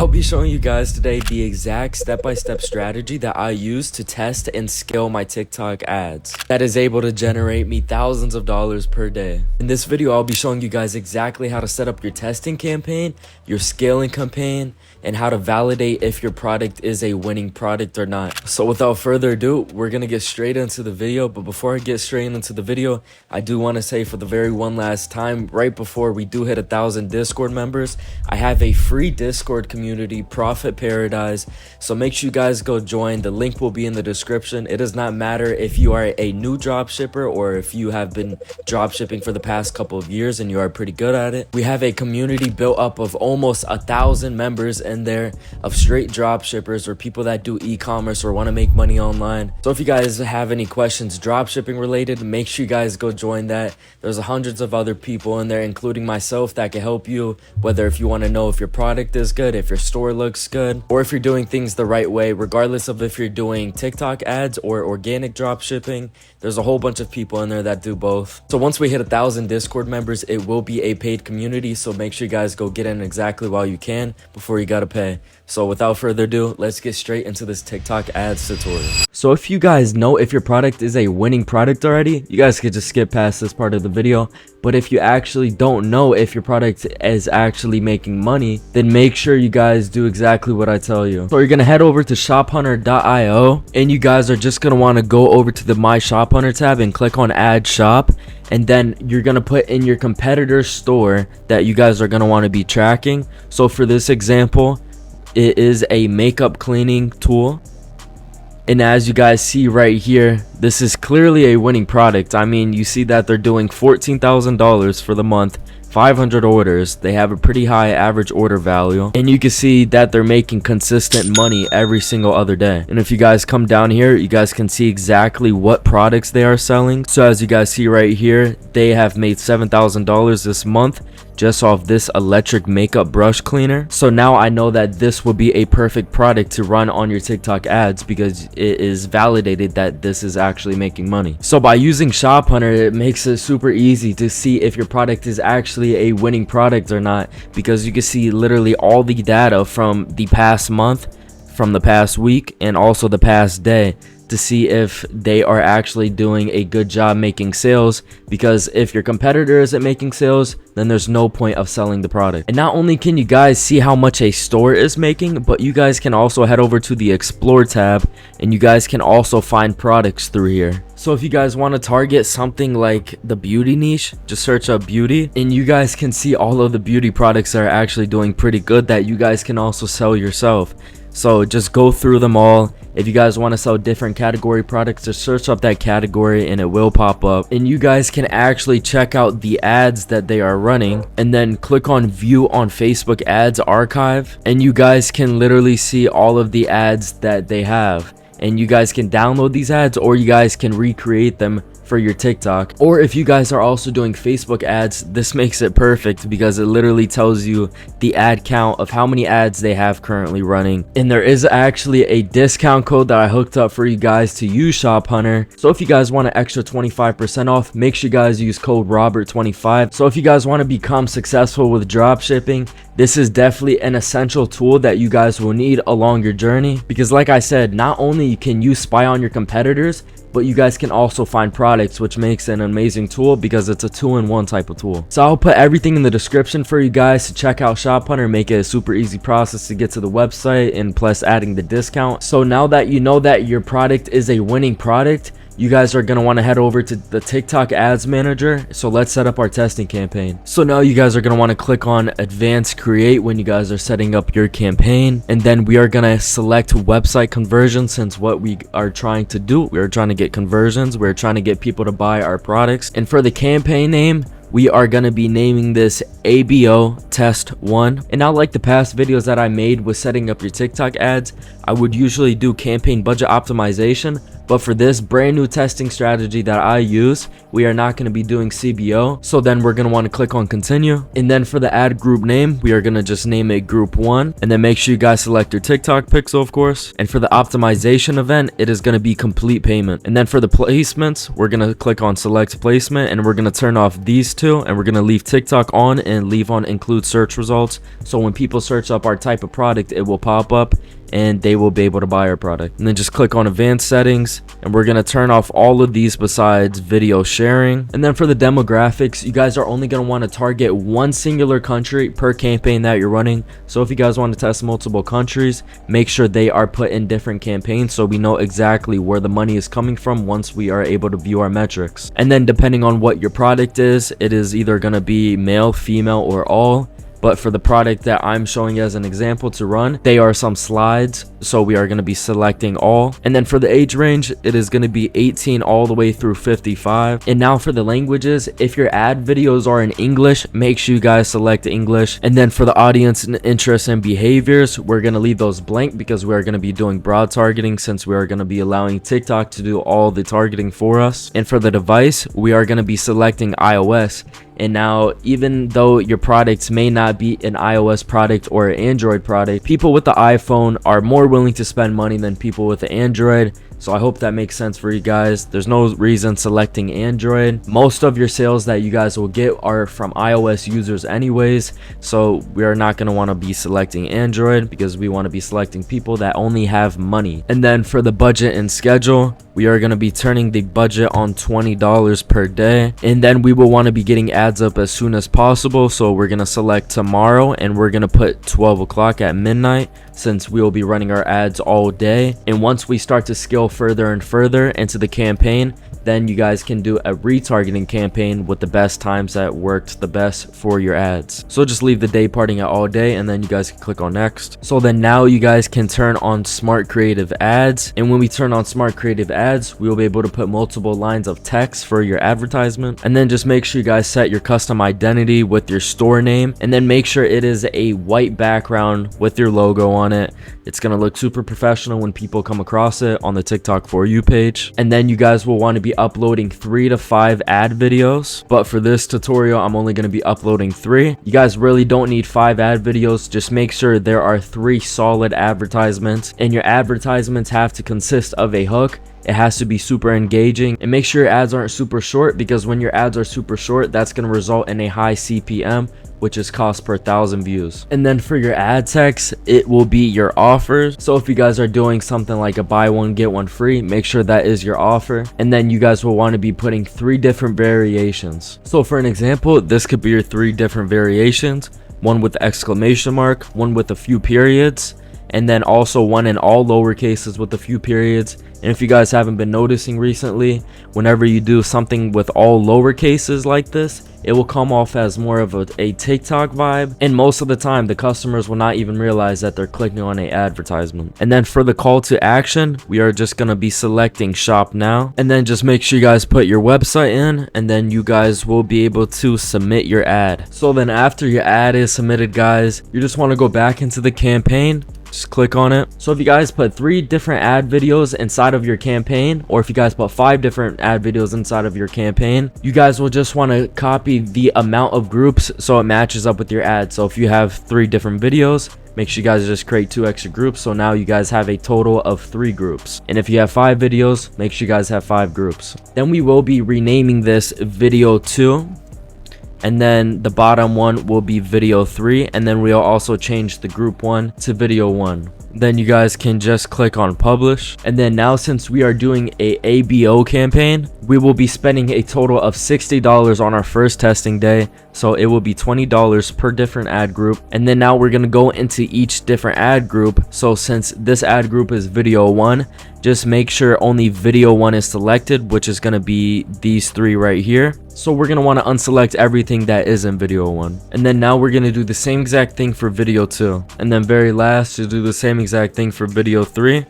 I'll be showing you guys today the exact step-by-step strategy that I use to test and scale my TikTok ads that is able to generate me thousands of dollars per day. In this video, I'll be showing you guys exactly how to set up your testing campaign, your scaling campaign, and how to validate if your product is a winning product or not. So without further ado, we're gonna get straight into the video. But before I get straight into the video, I do want to say for the very one last time, right before we do hit 1,000 Discord members, I have a free Discord community, Profit Paradise. So make sure you guys go join. The link will be in the description. It does not matter if you are a new dropshipper or if you have been dropshipping for the past couple of years and you are pretty good at it. We have a community built up of almost 1,000 members in there of straight dropshippers or people that do e-commerce or want to make money online. So if you guys have any questions dropshipping related, make sure you guys go join that. There's hundreds of other people in there, including myself, that can help you, whether if you want to know if your product is good, if your store looks good, or if you're doing things the right way, regardless of if you're doing TikTok ads or organic dropshipping. There's a whole bunch of people in there that do both. So once we hit 1,000 Discord members, it will be a paid community. So make sure you guys go get in exactly while you can before you gotta pay. So without further ado, let's get straight into this TikTok ads tutorial. So if you guys know if your product is a winning product already, you guys could just skip past this part of the video. But if you actually don't know if your product is actually making money, then make sure you guys do exactly what I tell you. So you're gonna head over to shophunter.io, and you guys are just gonna want to go over to the My Shop Hunter tab and click on Add Shop. And then you're gonna put in your competitor's store that you guys are gonna want to be tracking. So for this example, it is a makeup cleaning tool. And as you guys see right here, this is clearly a winning product. I mean, you see that they're doing $14,000 for the month, 500 orders. They have a pretty high average order value, and you can see that they're making consistent money every single other day. And if you guys come down here, you guys can see exactly what products they are selling. So as you guys see right here, they have made $7,000 this month just off this electric makeup brush cleaner. So now I know that this will be a perfect product to run on your TikTok ads because it is validated that this is actually making money. So by using Shop Hunter, it makes it super easy to see if your product is actually a winning product or not, because you can see literally all the data from the past month, from the past week, and also the past day, to see if they are actually doing a good job making sales. Because if your competitor isn't making sales, then there's no point of selling the product. And not only can you guys see how much a store is making, but you guys can also head over to the Explore tab, and you guys can also find products through here. So if you guys want to target something like the beauty niche, just search up beauty, and you guys can see all of the beauty products that are actually doing pretty good that you guys can also sell yourself. So just go through them all. If you guys want to sell different category products, just search up that category and it will pop up. And you guys can actually check out the ads that they are running, and then click on View on Facebook Ads Archive, and you guys can literally see all of the ads that they have. And you guys can download these ads, or you guys can recreate them for your TikTok. Or if you guys are also doing Facebook ads, this makes it perfect because it literally tells you the ad count of how many ads they have currently running. And there is actually a discount code that I hooked up for you guys to use Shop Hunter. So if you guys want an extra 25% off, make sure you guys use code Robert25. So if you guys want to become successful with dropshipping, this is definitely an essential tool that you guys will need along your journey. Because like I said, not only can you spy on your competitors, but you guys can also find products, which makes it an amazing tool because it's a two-in-one type of tool. So I'll put everything in the description for you guys to check out Shop Hunter, make it a super easy process to get to the website, and plus adding the discount. So now that you know that your product is a winning product, you guys are going to want to head over to the TikTok ads manager. So let's set up our testing campaign. So now you guys are going to want to click on Advanced Create when you guys are setting up your campaign. And then we are going to select website conversion, since what we are trying to do, we are trying to get conversions. We're trying to get people to buy our products. And for the campaign name, we are going to be naming this ABO Test 1. And now, like the past videos that I made with setting up your TikTok ads, I would usually do campaign budget optimization. But for this brand new testing strategy that I use, we are not going to be doing CBO. So then we're going to want to click on continue. And then for the ad group name, we are going to just name it group 1. And then make sure you guys select your TikTok pixel, of course. And for the optimization event, it is going to be complete payment. And then for the placements, we're going to click on select placement, and we're going to turn off these two, and we're going to leave TikTok on and leave on include search results. So when people search up our type of product, it will pop up and they will be able to buy our product. And then just click on advanced settings, and we're going to turn off all of these besides video sharing. And then for the demographics, you guys are only going to want to target one singular country per campaign that you're running. So if you guys want to test multiple countries, make sure they are put in different campaigns so we know exactly where the money is coming from once we are able to view our metrics. And then depending on what your product is, it is either going to be male, female, or all. But for the product that I'm showing as an example to run, they are some slides, so we are going to be selecting all. And then for the age range, it is going to be 18 all the way through 55. And now for the languages, if your ad videos are in English, make sure you guys select English. And then for the audience and interests and behaviors, we're going to leave those blank because we are going to be doing broad targeting, since we are going to be allowing TikTok to do all the targeting for us. And for the device, we are going to be selecting iOS. And now, even though your products may not be an iOS product or an Android product, people with the iPhone are more willing to spend money than people with the Android. So I hope that makes sense for you guys. There's no reason selecting Android. Most of your sales that you guys will get are from iOS users anyways. So we are not going to want to be selecting Android because we want to be selecting people that only have money. And then for the budget and schedule, we are going to be turning the budget on $20 per day. And then we will want to be getting ads up as soon as possible. So we're going to select tomorrow, and we're going to put 12 o'clock at midnight, since we will be running our ads all day. And once we start to scale further and further into the campaign, then you guys can do a retargeting campaign with the best times that worked the best for your ads. So just leave the day parting at all day, and then you guys can click on next. So then now you guys can turn on smart creative ads. And when we turn on smart creative ads, we will be able to put multiple lines of text for your advertisement. And then just make sure you guys set your custom identity with your store name, and then make sure it is a white background with your logo on it. It's going to look super professional when people come across it on the TikTok For You page. And then you guys will want to be uploading 3 to 5 ad videos, but for this tutorial I'm only going to be uploading 3. You guys really don't need 5 ad videos. Just make sure there are 3 solid advertisements, and your advertisements have to consist of a hook. It has to be super engaging, and make sure your ads aren't super short, because when your ads are super short, that's going to result in a high CPM, which is cost per 1,000 views. And then for your ad text, it will be your offers. So if you guys are doing something like a buy one get one free, make sure that is your offer. And then you guys will want to be putting 3 different variations. So for an example, this could be your 3 different variations: one with the exclamation mark, one with a few periods, and then also one in all lowercases with a few periods. And if you guys haven't been noticing recently, whenever you do something with all lowercases like this, it will come off as more of a TikTok vibe, and most of the time the customers will not even realize that they're clicking on a advertisement. And then for the call to action, we are just going to be selecting shop now, and then just make sure you guys put your website in, and then you guys will be able to submit your ad. So then after your ad is submitted, guys, you just want to go back into the campaign. Just click on it. So if you guys put 3 different ad videos inside of your campaign, or if you guys put 5 different ad videos inside of your campaign, you guys will just want to copy the amount of groups so it matches up with your ad. So if you have 3 different videos, make sure you guys just create 2 extra groups. So now you guys have a total of 3 groups. And if you have 5 videos, make sure you guys have 5 groups. Then we will be renaming this video 2. And then the bottom one will be video 3, and then we'll also change the group 1 to video 1. Then you guys can just click on publish. And then now, since we are doing a ABO campaign, we will be spending a total of $60 on our first testing day. So it will be $20 per different ad group. And then now we're going to go into each different ad group. So since this ad group is video 1, just make sure only video 1 is selected, which is going to be these 3 right here. So we're going to want to unselect everything that is in video 1. And then now we're going to do the same exact thing for video 2. And then very last, to do the same exact thing for video 3.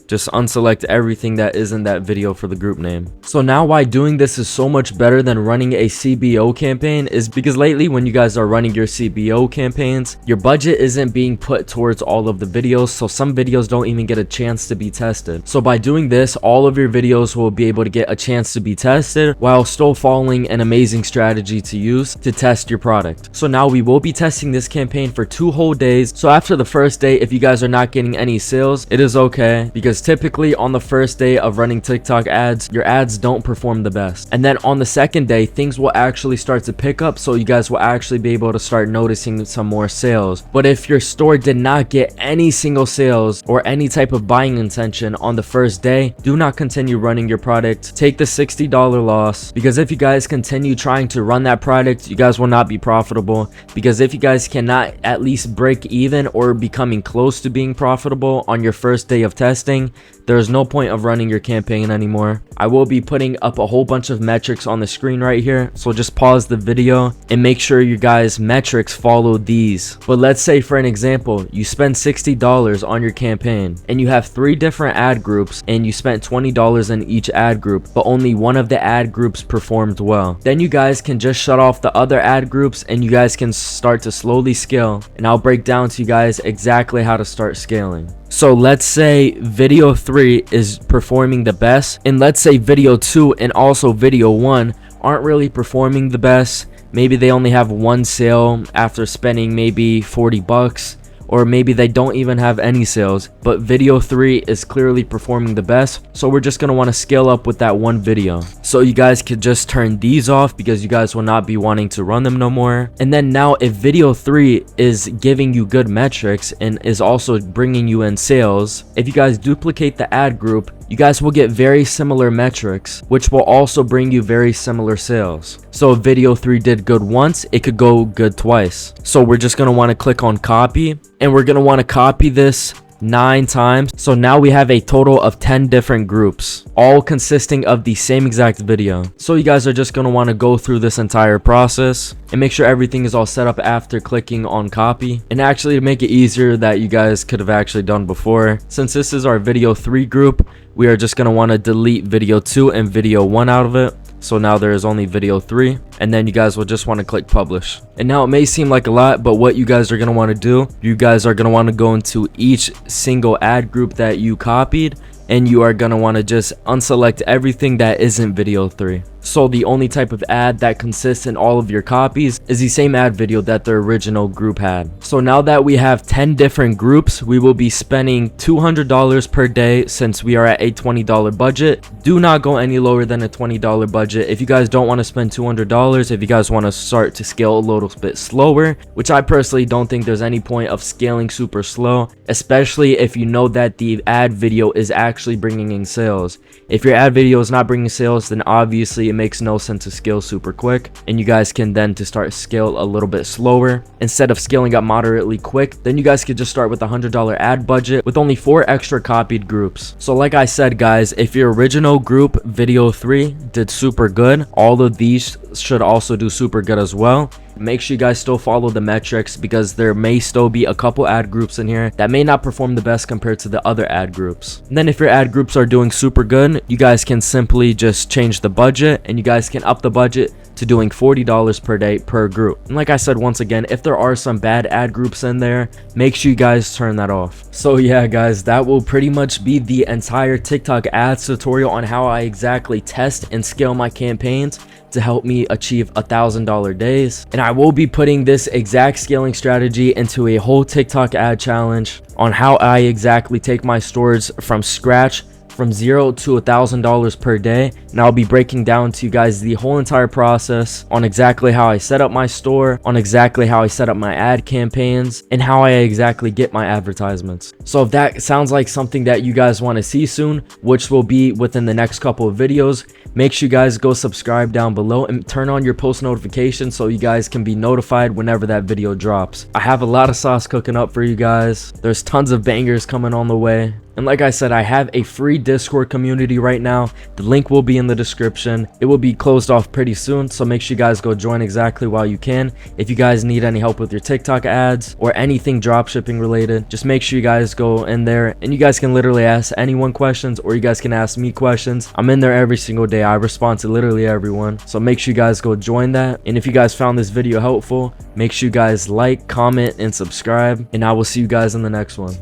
Just unselect everything that is in that video for the group name. So now why doing this is so much better than running a CBO campaign is because lately when you guys are running your CBO campaigns, your budget isn't being put towards all of the videos, so some videos don't even get a chance to be tested. So by doing this, all of your videos will be able to get a chance to be tested while still following an amazing strategy to use to test your product. So now we will be testing this campaign for 2 whole days. So after the first day, if you guys are not getting any sales, it is okay, because because typically on the first day of running TikTok ads, your ads don't perform the best. And then on the second day, things will actually start to pick up, so you guys will actually be able to start noticing some more sales. But if your store did not get any single sales or any type of buying intention on the first day, do not continue running your product. Take the $60 loss, because if you guys continue trying to run that product, you guys will not be profitable. Because if you guys cannot at least break even or becoming close to being profitable on your first day of testing, there is no point of running your campaign anymore. I will be putting up a whole bunch of metrics on the screen right here, so just pause the video and make sure you guys metrics follow these. But let's say, for an example, you spend $60 on your campaign and you have 3 different ad groups and you spent $20 in each ad group, but only one of the ad groups performed well. Then you guys can just shut off the other ad groups and you guys can start to slowly scale, and I'll break down to you guys exactly how to start scaling. So let's say video 3 is performing the best, and let's say video 2 and also video 1 aren't really performing the best. Maybe they only have 1 sale after spending maybe 40 bucks, or maybe they don't even have any sales, but video 3 is clearly performing the best. So we're just going to want to scale up with that one video. So you guys could just turn these off because you guys will not be wanting to run them no more. And then now if video 3 is giving you good metrics and is also bringing you in sales, if you guys duplicate the ad group, you guys will get very similar metrics, which will also bring you very similar sales. So if video 3 did good once, it could go good twice. So we're just going to want to click on copy, and we're going to want to copy this 9 times. So now we have a total of 10 different groups, all consisting of the same exact video. So you guys are just going to want to go through this entire process and make sure everything is all set up after clicking on copy. And actually, to make it easier that you guys could have actually done before, since this is our video 3 group, we are just going to want to delete video 2 and video 1 out of it. So now there is only video 3, and then you guys will just want to click publish. And now it may seem like a lot, but what you guys are going to want to do, you guys are going to want to go into each single ad group that you copied, and you are going to want to just unselect everything that isn't video 3. So the only type of ad that consists in all of your copies is the same ad video that the original group had. So now that we have 10 different groups, we will be spending $200 per day since we are at a $20 budget. Do not go any lower than a $20 budget. If you guys don't want to spend $200, if you guys want to start to scale a little bit slower, which I personally don't think there's any point of scaling super slow, especially if you know that the ad video is actually bringing in sales. If your ad video is not bringing sales, then obviously it makes no sense to scale super quick, and you guys can then to start scale a little bit slower. Instead of scaling up moderately quick, then you guys could just start with a $100 ad budget with only 4 extra copied groups. So like I said, guys, if your original group video 3 did super good, all of these should also do super good as well. Make sure you guys still follow the metrics, because there may still be a couple ad groups in here that may not perform the best compared to the other ad groups. And then if your ad groups are doing super good, you guys can simply just change the budget, and you guys can up the budget to doing $40 per day per group. And like I said, once again, if there are some bad ad groups in there, make sure you guys turn that off. So yeah, guys, that will pretty much be the entire TikTok ads tutorial on how I exactly test and scale my campaigns to help me achieve $1,000 days. And I will be putting this exact scaling strategy into a whole TikTok ad challenge on how I exactly take my stores from scratch, from $0 to $1,000 per day. And I'll be breaking down to you guys the whole entire process on exactly how I set up my store, on exactly how I set up my ad campaigns, and how I exactly get my advertisements. So if that sounds like something that you guys want to see soon, which will be within the next couple of videos, make sure you guys go subscribe down below and turn on your post notifications so you guys can be notified whenever that video drops. I have a lot of sauce cooking up for you guys. There's tons of bangers coming on the way. And like I said, I have a free Discord community right now. The link will be in the description. It will be closed off pretty soon, so make sure you guys go join exactly while you can. If you guys need any help with your TikTok ads or anything dropshipping related, just make sure you guys go in there, and you guys can literally ask anyone questions, or you guys can ask me questions. I'm in there every single day. I respond to literally everyone, so make sure you guys go join that. And if you guys found this video helpful, make sure you guys like, comment, and subscribe, and I will see you guys in the next one.